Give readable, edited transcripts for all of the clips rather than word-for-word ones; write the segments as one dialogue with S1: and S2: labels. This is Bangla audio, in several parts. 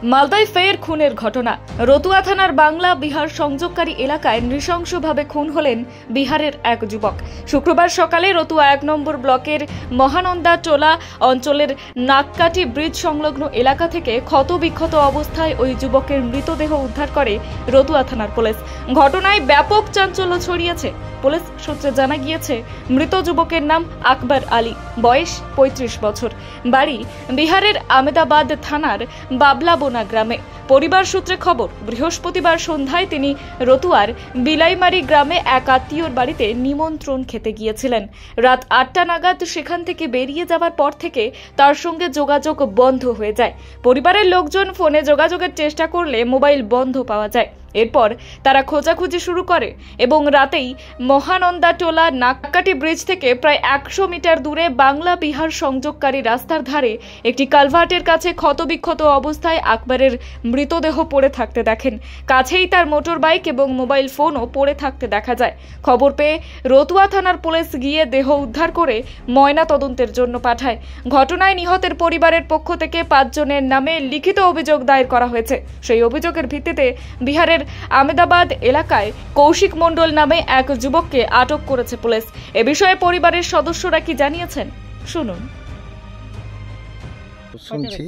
S1: মালদায় ফের খুনের ঘটনা। রতুয়া থানার বাংলা বিহার সংযোগকারী এলাকায় নৃশংসভাবে খুন হলেন বিহারের এক যুবক। শুক্রবার সকালে রতুয়া ১ নম্বর ব্লকের মহানন্দা টোলা অঞ্চলের নাককাটি ব্রিজ সংলগ্ন এলাকা থেকে ক্ষতবিক্ষত অবস্থায় ওই যুবকের মৃতদেহ উদ্ধার করে রতুয়া থানার পুলিশ। ঘটনায় ব্যাপক চাঞ্চল্য ছড়িয়েছে। পুলিশ সূত্রে জানা গিয়েছে, মৃত যুবকের নাম আকবর আলী, বয়স ৩৫ বছর, বাড়ি বিহারের আমেদাবাদ থানার বাবলাবোনা গ্রামে। পরিবার সূত্রে খবর, বৃহস্পতিবার সন্ধ্যায় তিনি রতুয়ার বিলাইমারি গ্রামে এক আত্মীয়র বাড়িতে নিমন্ত্রণ খেতে গিয়েছিলেন। রাত ৮টা নাগাদ সেখান থেকে বেরিয়ে যাওয়ার পর থেকে তার সঙ্গে যোগাযোগ বন্ধ হয়ে যায়। পরিবারের লোকজন ফোনে যোগাযোগের চেষ্টা করলে মোবাইল বন্ধ পাওয়া যায়। এরপর তারা খোঁজাখুঁজি শুরু করে এবং রাতেই মহানন্দা টোলা নাককাটি ব্রিজ থেকে প্রায় ১০০ মিটার দূরে বাংলা বিহার সংযোগকারী রাস্তার ধারে একটি কালভার্টের কাছে ক্ষতবিক্ষত অবস্থায় আকবরের মৃতদেহ পড়ে থাকতে দেখেন। কাছেই তার মোটর বাইক এবং মোবাইল ফোনও পড়ে থাকতে দেখা যায়। খবর পেয়ে রতুয়া থানার পুলিশ গিয়ে দেহ উদ্ধার করে ময়না তদন্তের জন্য পাঠায়। ঘটনায় নিহতের পরিবারের পক্ষ থেকে ৫ জনের নামে লিখিত অভিযোগ দায়ের করা হয়েছে। সেই অভিযোগের ভিত্তিতে বিহারের আমেদাবাদ এলাকায় কৌশিক মণ্ডল নামে এক যুবককে আটক করেছে পুলিশ। এ বিষয়ে পরিবারের সদস্যরা কি জানিয়েছেন শুনুন।
S2: শুনছি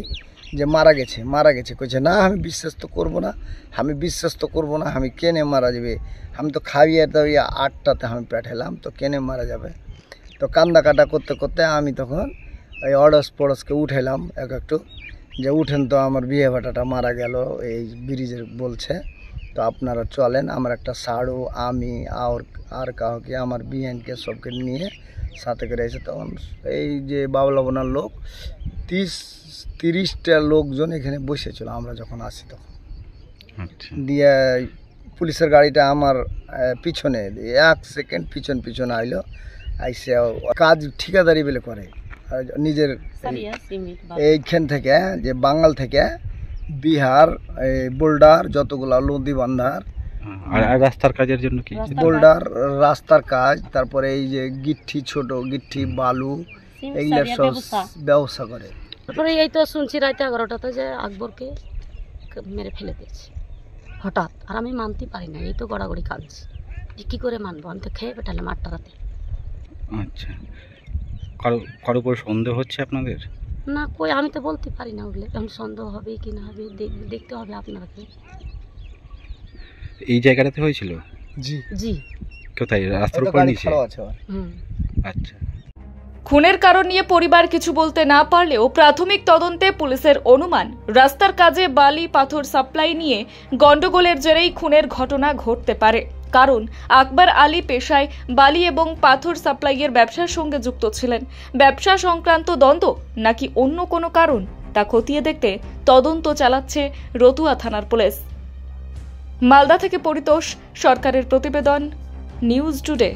S2: যে মারা গেছে কইছে না, আমি বিশ্বাস তো করবো না, আমি কেনে মারা যাবে, আমি তো খাইয়ে দাইয়ে ৮টাতে আমি পাঠালাম, তো কেনে মারা যাবে। তো কান্দা কাটা করতে করতে আমি তখন ওই অড়স পড়সকে উঠাইলাম একটু, যে উঠেন তো আমার বিয়ে ভাটাটা মারা গেল এই ব্রিজের বলছে, তো আপনারা চলেন। আমার একটা সাড়ু, আমি আর কাউকে আমার বিএনকে সবকে নিয়ে সাথে করে এসে তখন এই যে বাবলাবোনার লোক ৩০টা লোকজন এখানে বসেছিল আমরা যখন আসি তখন। দিয়ে পুলিশের গাড়িটা আমার পিছনে ১ সেকেন্ড পিছন আইলো, আইসে কাজ ঠিকাদারি বলে করে নিজের এইখান থেকে, যে বাঙাল থেকে বিহার বোল্ডার যতগুলা নদী বান্ধার
S3: আর রাস্তার কাজের জন্য কি
S2: বোল্ডার রাস্তার কাজ, তারপরে এই যে গিট্টি, ছোট গিট্টি, বালু, এইগুলো সব ব্যবসা করে।
S4: তারপরে এই তো শুনছি রাতে ১১টাতে যে আকবরকে মেরে ফেলে দিয়েছে হঠাৎ। আর আমি মানতে পারি না, এই তো গড়াগড়ি কাঁদছি যে কী করে মানবো, আমি তো খেয়ে পেটালাম ৮টা রাতে।
S3: আচ্ছা, কারো উপর সন্দেহ হচ্ছে আপনাদের?
S4: না কই, আমি তো বলতে পারি না ওগুলো, এখন সন্দেহ হবে কি না হবে দেখতে হবে আপনাকে।
S3: এই জায়গাটাতে হয়েছিল?
S2: জি
S4: জি।
S3: কোথায়? রাস্তার উপর নিচে? আচ্ছা।
S1: খুনের কারণ নিয়ে পরিবার কিছু বলতে না পারলেও প্রাথমিক তদন্তে পুলিশের অনুমান, রাস্তার কাজে বালি পাথর সাপ্লাই নিয়ে গন্ডগোলের জেরেই খুনের ঘটনা ঘটতে পারে। কারণ আকবর আলী পেশায় বালি এবং পাথর সাপ্লাইয়ের ব্যবসার সঙ্গে যুক্ত ছিলেন। ব্যবসা সংক্রান্ত দ্বন্দ্ব নাকি অন্য কোনো কারণ, তা খতিয়ে দেখতে তদন্ত চালাচ্ছে রতুয়া থানার পুলিশ। মালদা থেকে পরিতোষ সরকারের প্রতিবেদন, নিউজ টুডে।